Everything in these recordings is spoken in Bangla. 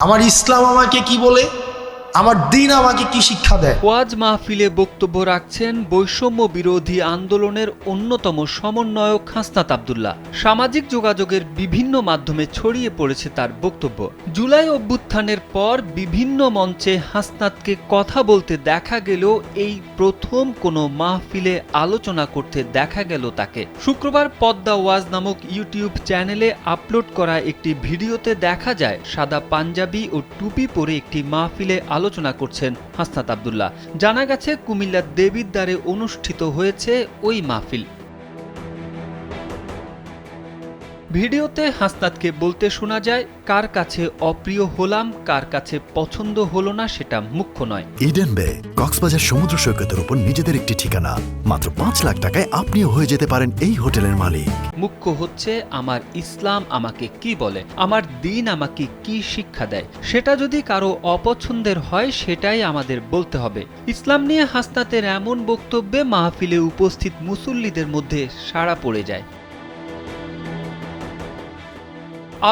আমার ইসলাম আমাকে কি বলে, আমার দ্বীন আমাকে কি শিক্ষা দেয়। ওয়াজ মাহফিলে বক্তব্য রাখছেন বৈষম্য বিরোধী আন্দোলনের অন্যতম সমন্বয়ক হাসনাত আব্দুল্লাহ। সামাজিক যোগাযোগের বিভিন্ন মাধ্যমে ছড়িয়ে পড়েছে তার বক্তব্য। জুলাই অভ্যুত্থানের পর বিভিন্ন মঞ্চে হাসনাতকে কথা বলতে দেখা গেলেও এই প্রথম কোনো মাহফিলে আলোচনা করতে দেখা গেল তাকে। শুক্রবার পদ্মা ওয়াজ নামক ইউটিউব চ্যানেলে আপলোড করা একটি ভিডিওতে দেখা যায় সাদা পাঞ্জাবি ও টুপি পরে একটি মাহফিলে আলোচনা করছেন হাসনাত আব্দুল্লাহ। জানা গেছে কুমিল্লার দেবিদ্বারে অনুষ্ঠিত হয়েছে ওই মাহফিল। ভিডিওতে হাসনাতকে বলতে শোনা যায়, কার কাছে অপ্রিয় হলাম, কার কাছে পছন্দ হলো না সেটা মুখ্য নয়। ইডেন বে কক্সবাজার সমুদ্র সৈকতের উপর নিজেদের একটি ঠিকানা। মাত্র ৫ লাখ টাকায় আপনিও হয়ে যেতে পারেন এই হোটেলের মালিক। মুখ্য হচ্ছে আমার ইসলাম আমাকে কি বলে, আমার দ্বীন আমাকে কি শিক্ষা দেয়। সেটা যদি কারো অপছন্দের হয় সেটাই আমাদের বলতে হবে। ইসলাম নিয়ে হাসনাতের এমন বক্তব্যে মাহফিলে উপস্থিত মুসল্লিদের মধ্যে সাড়া পড়ে যায়।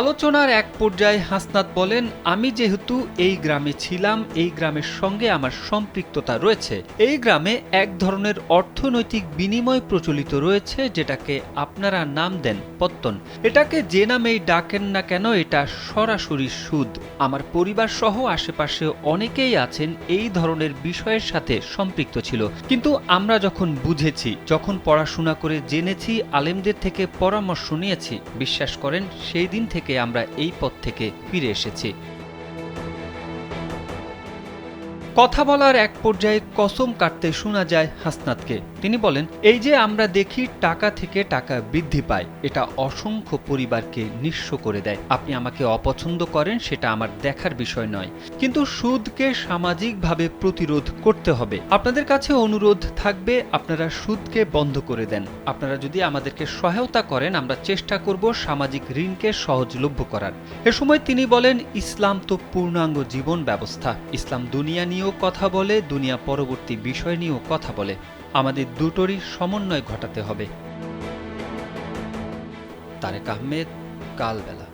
আলোচনার এক পর্যায়ে হাসনাত বলেন, আমি যেহেতু এই গ্রামে ছিলাম, এই গ্রামের সঙ্গে আমার সম্পৃক্ততা রয়েছে। এই গ্রামে এক ধরনের অর্থনৈতিক বিনিময় প্রচলিত রয়েছে যেটাকে আপনারা নাম দেন পত্তন। এটাকে যে নামেই ডাকেন না কেন এটা সরাসরি সুদ। আমার পরিবার সহ আশেপাশে অনেকেই আছেন এই ধরনের বিষয়ের সাথে সম্পৃক্ত ছিল, কিন্তু আমরা যখন বুঝেছি, যখন পড়াশোনা করে জেনেছি, আলেমদের থেকে পরামর্শ নিয়েছি, বিশ্বাস করেন সেই দিন থেকে আমরা এই পথ থেকে ফিরে এসেছি। কথা বলার এক পর্যায়ে কসম কাটতে শোনা যায় হাসনাতকে। তিনি বলেন, এই যে আমরা দেখি টাকা থেকে টাকা বৃদ্ধি পায়, এটা অসংখ্য পরিবারকে নিঃস্ব করে দেয়। আপনি আমাকে অপছন্দ করেন সেটা আমার দেখার বিষয় নয়, কিন্তু সুদকে সামাজিকভাবে প্রতিরোধ করতে হবে। আপনাদের কাছে অনুরোধ থাকবে, আপনারা সুদকে বন্ধ করে দেন। আপনারা যদি আমাদেরকে সহায়তা করেন, আমরা চেষ্টা করব সামাজিক ঋণকে সহজলভ্য করার। এ সময় তিনি বলেন, ইসলাম তো পূর্ণাঙ্গ জীবন ব্যবস্থা। ইসলাম দুনিয়া নিয়েও কথা বলে, দুনিয়া পরবর্তী বিষয় নিয়েও কথা বলে। আমাদের দুটোরই সমন্বয় ঘটাতে হবে। তারেক আহমেদ, কালবেলা।